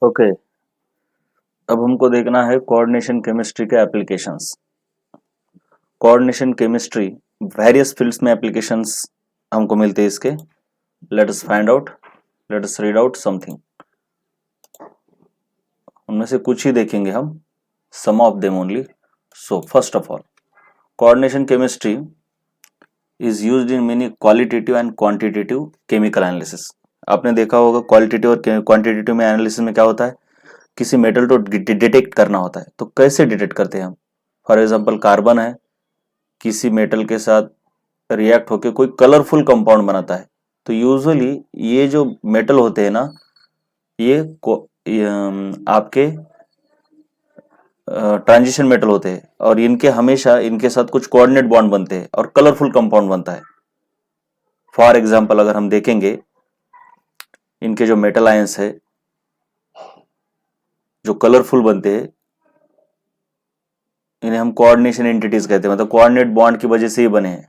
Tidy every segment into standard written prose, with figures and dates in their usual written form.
Okay. अब हमको देखना है कोऑर्डिनेशन केमिस्ट्री के applications. Coordination chemistry various fields में एप्लीकेशंस हमको मिलते हैं इसके। Let us find out, let us read out something. उनमें से कुछ ही देखेंगे हम, some of them only. So first of all, coordination chemistry is used in many qualitative and quantitative chemical analysis. आपने देखा होगा क्वालिटेटिव और क्वांटिटेटिव में एनालिसिस में क्या होता है, किसी मेटल को डिटेक्ट करना होता है। तो कैसे डिटेक्ट करते हैं हम? फॉर एग्जांपल कार्बन है, किसी मेटल के साथ रिएक्ट होकर कोई कलरफुल कंपाउंड बनाता है। तो यूजुअली ये जो मेटल होते हैं ना, ये आपके ट्रांजिशन मेटल होते हैं और इनके हमेशा इनके साथ कुछ कोऑर्डिनेट बॉन्ड बनते हैं और कलरफुल कंपाउंड बनता है। फॉर एग्जांपल अगर हम देखेंगे, इनके जो मेटल आयंस है जो कलरफुल बनते हैं, इन्हें हम कोऑर्डिनेशन एंटिटीज कहते हैं, मतलब कोऑर्डिनेट बॉन्ड की वजह से ही बने हैं।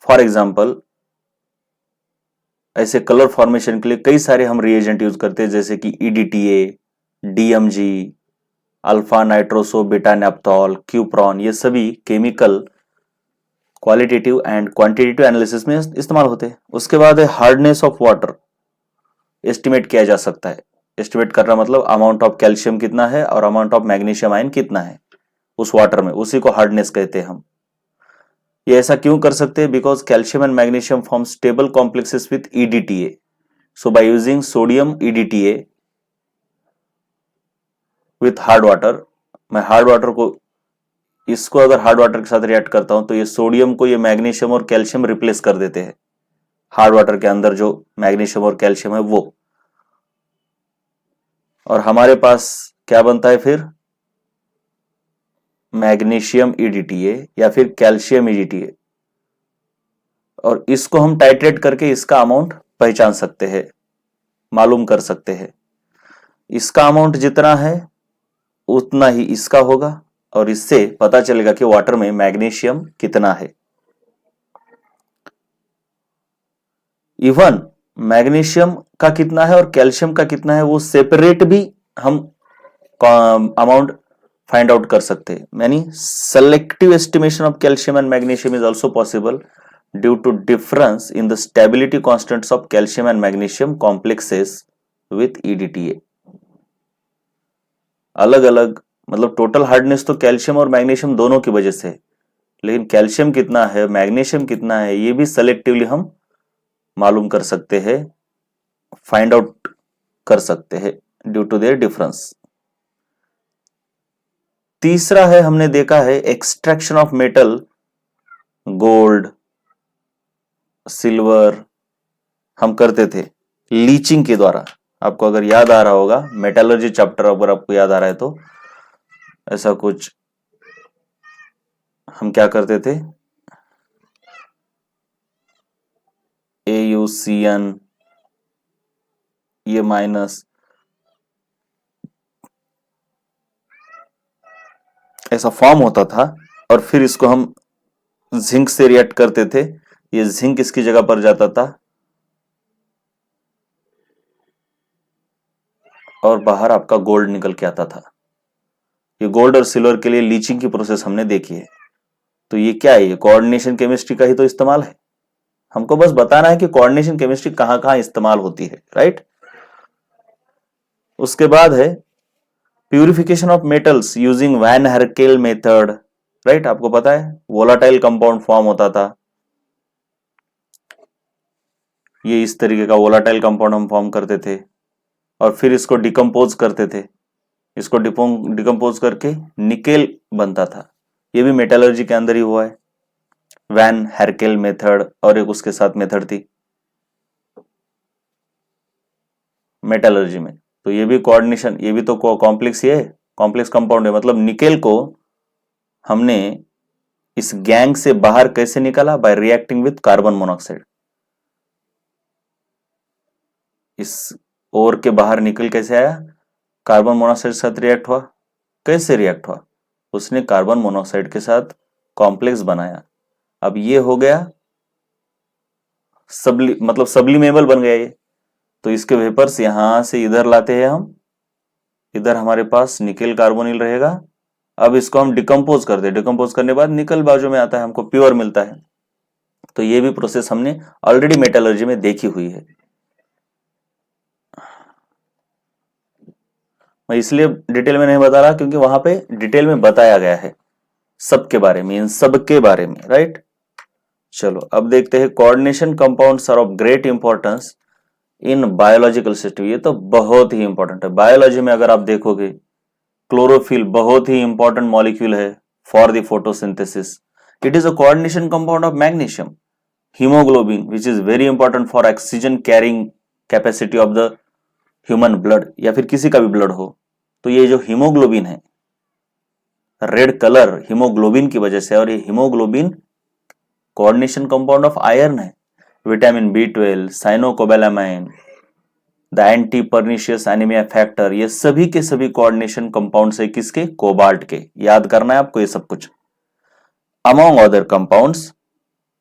फॉर एग्जांपल ऐसे कलर फॉर्मेशन के लिए कई सारे हम रिएजेंट यूज करते हैं, जैसे कि EDTA, DMG, alpha nitroso beta naphthol, cupron. ये सभी chemical qualitative and quantitative analysis में इस्तेमाल होते हैं। उसके बाद है हार्डनेस ऑफ वाटर, एस्टिमेट किया जा सकता है। एस्टिमेट करना मतलब अमाउंट ऑफ कैल्शियम कितना है और अमाउंट ऑफ मैग्नीशियम आयन कितना है उस वाटर में, उसी को हार्डनेस कहते हैं हम। ये ऐसा क्यों कर सकते हैं? Because calcium and magnesium form stable complexes with EDTA. So by using sodium EDTA with hard water, मैं हार्ड वाटर को, इसको अगर हार्ड वाटर के साथ रिएक्ट करता हूं तो ये सोडियम को ये मैग्नीशियम और कैल्शियम रिप्लेस कर देते हैं। हार्ड वाटर के अंदर जो मैग्नीशियम और कैल्शियम है वो, और हमारे पास क्या बनता है फिर? मैग्नीशियम ईडीटीए या फिर कैल्शियम ईडीटीए। और इसको हम टाइट्रेट करके इसका अमाउंट पहचान सकते हैं, मालूम कर सकते हैं। इसका अमाउंट जितना है उतना ही इसका होगा और इससे पता चलेगा कि वाटर में मैग्नीशियम कितना है। इवन मैग्नीशियम का कितना है और कैल्शियम का कितना है वो सेपरेट भी हम अमाउंट फाइंड आउट कर सकते हैं। यानी selective estimation of calcium and magnesium is also possible due to difference in the stability constants of calcium and magnesium complexes with EDTA. अलग अलग मतलब टोटल हार्डनेस तो कैल्शियम और मैग्नीशियम दोनों की वजह से, लेकिन कैल्शियम कितना है, मैग्नीशियम कितना है, ये भी सेलेक्टिवली हम मालूम कर सकते हैं, फाइंड आउट कर सकते हैं ड्यू टू देयर डिफरेंस। तीसरा है, हमने देखा है extraction of metal, gold, silver, हम करते थे लीचिंग के द्वारा। आपको अगर याद आ रहा होगा मेटलर्जी चैप्टर, अगर आपको याद आ रहा है तो ऐसा कुछ हम क्या करते थे, AuCN ये माइनस, ऐसा फॉर्म होता था और फिर इसको हम जिंक से रिएक्ट करते थे। ये जिंक इसकी जगह पर जाता था और बाहर आपका गोल्ड निकल के आता था। ये गोल्ड और सिल्वर के लिए लीचिंग की प्रोसेस हमने देखी है। तो ये क्या है? ये कोऑर्डिनेशन केमिस्ट्री का ही तो इस्तेमाल है। हमको बस बताना है कि कोऑर्डिनेशन केमिस्ट्री कहां कहां इस्तेमाल होती है, राइट। उसके बाद है purification of metals using van Arkel method, right. आपको पता है वोलाटाइल कंपाउंड फॉर्म होता था, ये इस तरीके का वोलाटाइल कंपाउंड हम फॉर्म करते थे और फिर इसको डिकम्पोज करते थे। इसको डिकम्पोज करके निकेल बनता था। ये भी मेटलर्जी के अंदर ही हुआ है, वैन हरकेल मेथड, और एक उसके साथ मेथड थी मेटलर्जी में। तो ये भी कोऑर्डिनेशन, ये भी तो कॉम्प्लेक्स, ये कॉम्प्लेक्स कंपाउंड है। मतलब निकेल को हमने इस गैंग से बाहर कैसे निकाला? Bye reacting with carbon monoxide. इस ओर के बाहर निकल कैसे आया? कार्बन मोनोऑक्साइड के साथ रिएक्ट हुआ। कैसे रिएक्ट हुआ? उसने कार्बन मोनोऑक्साइड के साथ कॉम्प्लेक्स बनाया। अब ये हो गया मतलब सब्लिमेबल बन गया ये। तो इसके वेपर्स यहां से इधर लाते हैं हम, इधर हमारे पास निकेल कार्बोनिल रहेगा। अब इसको हम डिकम्पोज करते हैं, डिकम्पोज करने के बाद निकल बाजू में आता है, हमको प्योर मिलता है। तो ये भी प्रोसेस हमने ऑलरेडी मेटलर्जी में देखी हुई है। मैं इसलिए डिटेल में नहीं बता रहा क्योंकि वहां पे डिटेल में बताया गया है सबके बारे में, इन सबके बारे में, राइट। चलो अब देखते हैं coordination compounds are of great importance in biological system. ये तो बहुत ही इंपॉर्टेंट है बायोलॉजी में। अगर आप देखोगे क्लोरोफिल बहुत ही इंपॉर्टेंट मॉलिक्यूल है for the photosynthesis. It is a coordination compound of magnesium. Haemoglobin which is very important for oxygen carrying capacity of the human blood, या फिर किसी का भी ब्लड हो। तो ये जो हीमोग्लोबिन है, रेड कलर हीमोग्लोबिन की वजह से, और ये haemoglobin coordination compound of iron है। Vitamin B12, cyanocobalamin, the anti pernicious anaemia factor, ये सभी के सभी कोऑर्डिनेशन कंपाउंड्स है किसके? कोबाल्ट के। याद करना है आपको ये सब कुछ। Among other compounds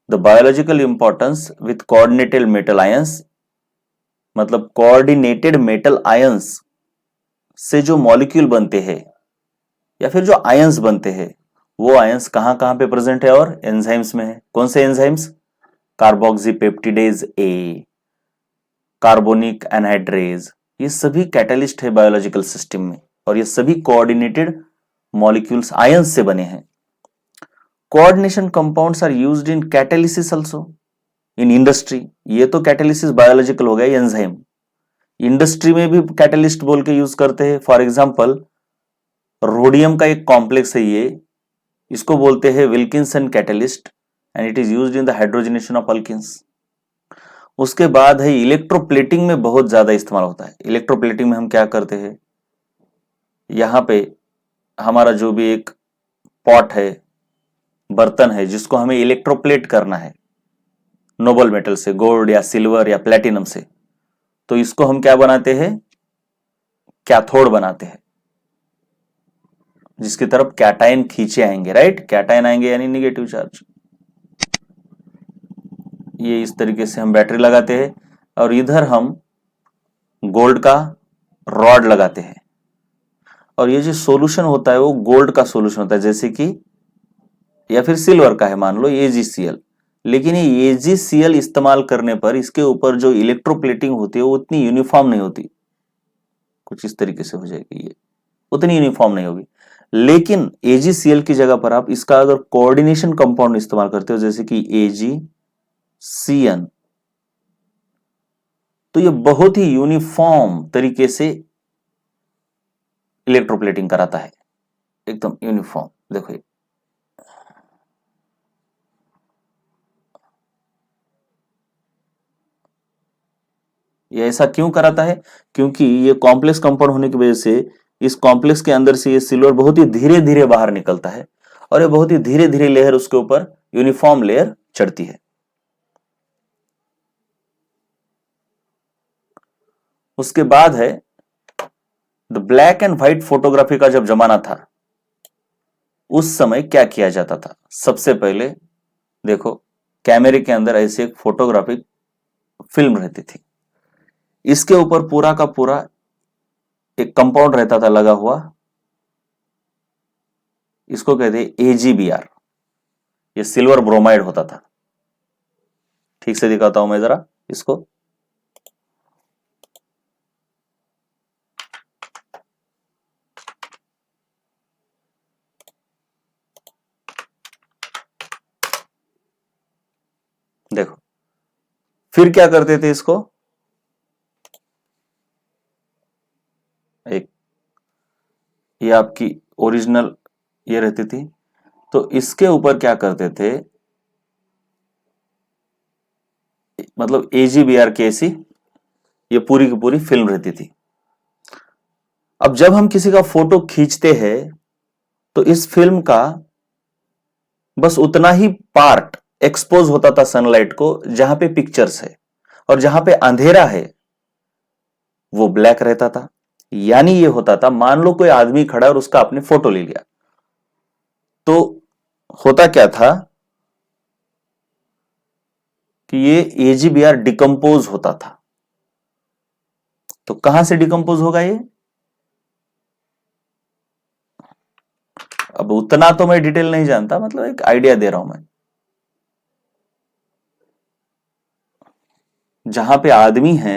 the biological importance with coordinated metal ions, मतलब कोऑर्डिनेटेड मेटल आयंस से जो मॉलिक्यूल बनते हैं या फिर जो आयंस बनते हैं, वो आयंस कहां कहां पे प्रेजेंट है? और एंजाइम्स में है। कौन से एंजाइम्स? कार्बोक्सीपेप्टिडेज ए, कार्बोनिक एनहाइड्रेज, ये सभी कैटलिस्ट है बायोलॉजिकल सिस्टम में, और ये सभी कोऑर्डिनेटेड मॉलिक्यूल्स आयंस से बने हैं। Coordination compounds are used in catalysis also in industry. ये तो कैटालिसिस बायोलॉजिकल हो गया, एंजाइम। इंडस्ट्री में भी कैटलिस्ट बोल के यूज करते हैं। फॉर एग्जांपल रोडियम का एक कॉम्प्लेक्स है ये, इसको बोलते हैं Wilkinson catalyst, and it is used in the hydrogenation of alkenes. उसके बाद है इलेक्ट्रोप्लेटिंग में बहुत ज्यादा इस्तेमाल होता है। इलेक्ट्रोप्लेटिंग में हम क्या करते हैं, यहां पे हमारा जो भी एक पॉट है, बर्तन है, जिसको हमें इलेक्ट्रोप्लेट करना है नोबल मेटल से, गोल्ड या सिल्वर या प्लेटिनम से, तो इसको हम क्या बनाते हैं? कैथोड बनाते हैं, जिसकी तरफ कैटायन खींचे आएंगे, राइट। कैटायन आएंगे यानी निगेटिव चार्ज। ये इस तरीके से हम बैटरी लगाते हैं, और इधर हम गोल्ड का रॉड लगाते हैं, और ये जो सॉल्यूशन होता है वो गोल्ड का सॉल्यूशन होता है, जैसे कि या फिर सिल्वर का है, मान लो AgCl। लेकिन ये AgCl इस्तेमाल करने पर इसके ऊपर जो इलेक्ट्रोप्लेटिंग होती है वो उतनी यूनिफॉर्म नहीं होती, कुछ इस तरीके से हो जाएगी, ये उतनी यूनिफॉर्म नहीं होगी। लेकिन AgCl की जगह पर आप इसका अगर कोऑर्डिनेशन कंपाउंड इस्तेमाल करते हो, जैसे कि AgCN, तो ये बहुत ही यूनिफॉर्म तरीके से इलेक्ट्रोप्लेटिंग कराता है, एकदम यूनिफॉर्म। देखो ये ऐसा क्यों कराता है? क्योंकि ये कॉम्प्लेक्स कंपाउंड होने की वजह से इस कॉम्प्लेक्स के अंदर से ये सिल्वर बहुत ही धीरे धीरे बाहर निकलता है, और ये बहुत ही धीरे धीरे लेयर उसके ऊपर यूनिफॉर्म लेयर चढ़ती है। उसके बाद है the black and white photography का जब जमाना था, उस समय क्या किया जाता था? सबसे पहले देखो, कैमरे के अंदर ऐसी एक फोटोग्राफिक फिल्म रहती थी, इसके ऊपर पूरा का पूरा एक कंपाउंड रहता था लगा हुआ, इसको कहते हैं AgBr। ये सिल्वर ब्रोमाइड होता था। ठीक से दिखाता हूं मैं जरा इसको। देखो, फिर क्या करते थे इसको, एक ये आपकी ओरिजिनल ये रहती थी, तो इसके ऊपर क्या करते थे, मतलब AgBr की ऐसी ये पूरी की पूरी फिल्म रहती थी। अब जब हम किसी का फोटो खींचते हैं तो इस फिल्म का बस उतना ही पार्ट एक्सपोज होता था सनलाइट को जहां पे पिक्चर्स है, और जहां पे अंधेरा है वो ब्लैक रहता था। यानी ये होता था, मान लो कोई आदमी खड़ा और उसका आपने फोटो ले लिया, तो होता क्या था कि ये AgBr डिकम्पोज होता था, तो कहां से डिकम्पोज होगा ये? अब उतना तो मैं डिटेल नहीं जानता, मतलब एक आइडिया दे रहा हूं मैं। जहां पे आदमी है,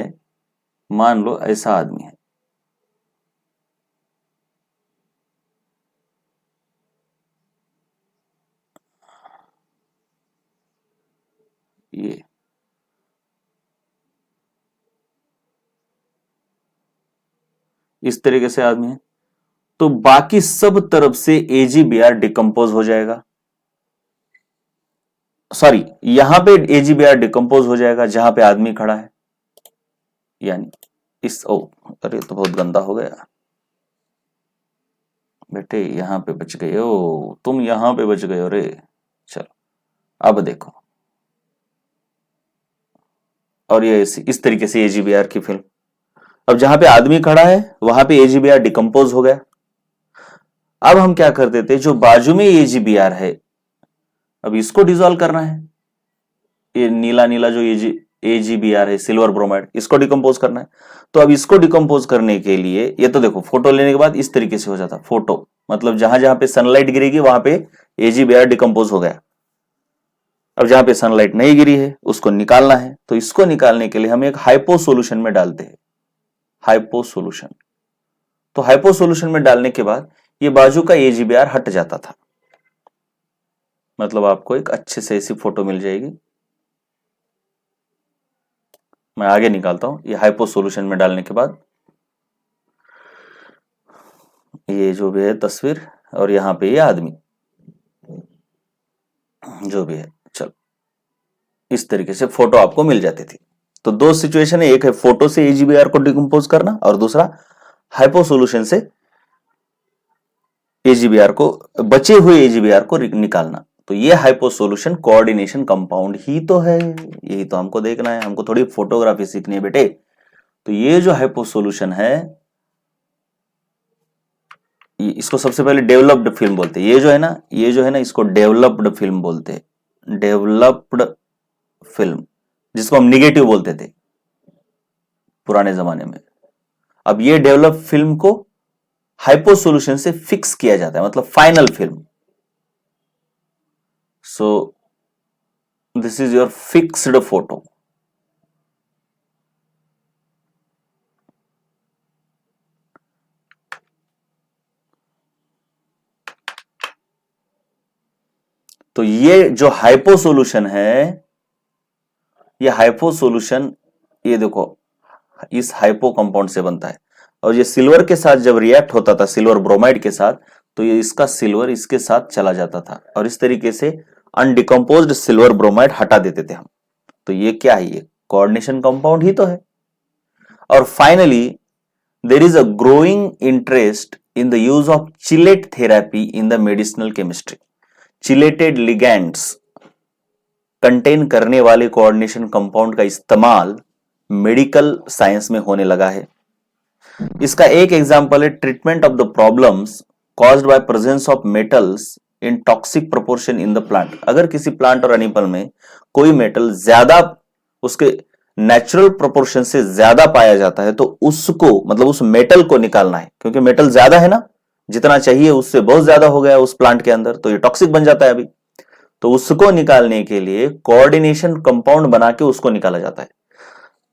मान लो ऐसा आदमी है, ये इस तरीके से आदमी है, तो बाकी सब तरफ से एजीबीआर डिकम्पोज हो जाएगा। सॉरी, यहां पे एजीबीआर डिकम्पोज हो जाएगा जहां पे आदमी खड़ा है, यानी इस ओ, अरे तो बहुत गंदा हो गया बेटे, यहां पे बच गए हो तुम, यहां पे बच गए हो रे। चलो अब देखो, और ये इस तरीके से एजीबीआर की फिल्म। अब जहां पे आदमी खड़ा है वहां पे एजीबीआर डिकम्पोज हो गया। अब हम क्या कर देते, जो बाजू में एजीबीआर है, अब इसको डिसॉल्व करना है। ये नीला नीला जो एजीबीआर है, सिल्वर ब्रोमाइड, इसको डिकम्पोज करना है। तो अब इसको डिकम्पोज करने के लिए, ये तो देखो फोटो लेने के बाद इस तरीके से हो जाता फोटो, मतलब जहां जहां पे सनलाइट गिरेगी वहां पे एजीबीआर डिकम्पोज हो गया। अब जहां पे सनलाइट नहीं गिरी है उसको निकालना है, तो इसको निकालने के लिए हम एक हाइपो सोल्यूशन में डालते हैं, हाइपो सोल्यूशन। तो हाइपो सोल्यूशन में डालने के बाद ये बाजू का एजीबीआर हट जाता था, मतलब आपको एक अच्छे से ऐसी फोटो मिल जाएगी। मैं आगे निकालता हूं, ये हाइपो सोल्यूशन में डालने के बाद ये जो भी है तस्वीर, और यहां पे ये आदमी जो भी है, चलो इस तरीके से फोटो आपको मिल जाती थी। तो दो सिचुएशन है, एक है फोटो से एजीबीआर को डिकम्पोज करना, और दूसरा हाइपो सोल्यूशन से एजीबीआर को, बचे हुए एजीबीआर को निकालना। तो ये हाइपो सोल्यूशन कोऑर्डिनेशन कंपाउंड ही तो है, यही तो हमको देखना है, हमको थोड़ी फोटोग्राफी सीखनी है बेटे। तो ये जो हाइपो सोल्यूशन है, इसको सबसे पहले डेवलप्ड फिल्म बोलते हैं। ये जो है ना, ये जो है ना, इसको डेवलप्ड फिल्म बोलते हैं, डेवलप्ड फिल्म, जिसको हम निगेटिव बोलते थे पुराने जमाने में। अब ये डेवलप फिल्म को हाइपो सोल्यूशन से फिक्स किया जाता है, मतलब final film. So this is your fixed photo. तो ये जो हाइपो सोल्यूशन है, ये हाइपो सोल्यूशन, ये देखो इस हाइपो कंपाउंड से बनता है, और ये सिल्वर के साथ जब रिएक्ट होता था, सिल्वर ब्रोमाइड के साथ, तो ये इसका सिल्वर इसके साथ चला जाता था, और इस तरीके से अनडिकम्पोज्ड सिल्वर ब्रोमाइड हटा देते थे हम। तो ये क्या है, ये कोऑर्डिनेशन कंपाउंड ही तो है। और finally there is a growing interest in the use of chelate therapy in the medicinal chemistry. Chelated ligands contain करने वाले कोऑर्डिनेशन कंपाउंड का इस्तेमाल मेडिकल साइंस में होने लगा है। इसका एक एग्जांपल है treatment of the problems caused by presence of metals in toxic proportion in the plant. अगर किसी प्लांट और एनिमल में कोई मेटल ज्यादा, उसके नेचुरल प्रोपोर्शन से ज्यादा पाया जाता है, तो उसको, मतलब उस मेटल को निकालना है, क्योंकि मेटल ज्यादा है ना, जितना चाहिए उससे बहुत ज्यादा हो गया उस प्लांट के अंदर, तो ये टॉक्सिक बन जाता है अभी। तो उसको निकालने के लिए कोऑर्डिनेशन कंपाउंड बना के उसको निकाला जाता है।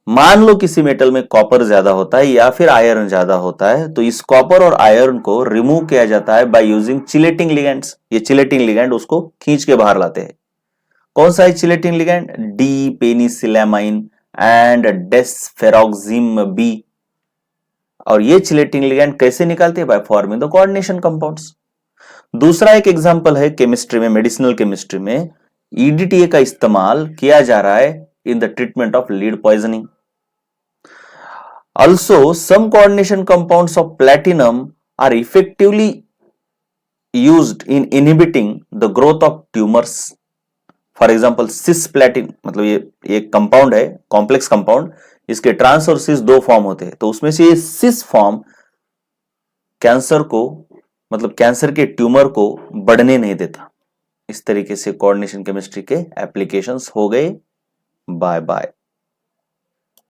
मान लो किसी मेटल में कॉपर ज्यादा होता है या फिर आयरन ज्यादा होता है, तो इस कॉपर और आयरन को रिमूव किया जाता है बाय यूजिंग चिलेटिंग लिगैंड्स। ये चिलेटिंग लिगैंड उसको खींच के बाहर लाते हैं। कौन सा है chelating ligand? D penicillamine and desferrioxamine B. और ये चिलेटिंग लिगैंड कैसे निकालते हैं? By forming the coordination compounds. दूसरा एक एग्जांपल है केमिस्ट्री में, मेडिसिनल केमिस्ट्री में ईडीटीए का इस्तेमाल किया जा रहा है in the treatment of lead poisoning. Also, some coordination compounds of platinum are effectively used in inhibiting the growth of tumors. For example, cisplatin, मतलब ये एक कंपाउंड है, कॉम्प्लेक्स कंपाउंड, इसके ट्रांस और सिस दो फॉर्म होते हैं, तो उसमें से ये सिस फॉर्म कैंसर को, मतलब कैंसर के ट्यूमर को बढ़ने नहीं देता। इस तरीके से कोऑर्डिनेशन केमिस्ट्री के एप्लीकेशंस हो गए। Bye bye.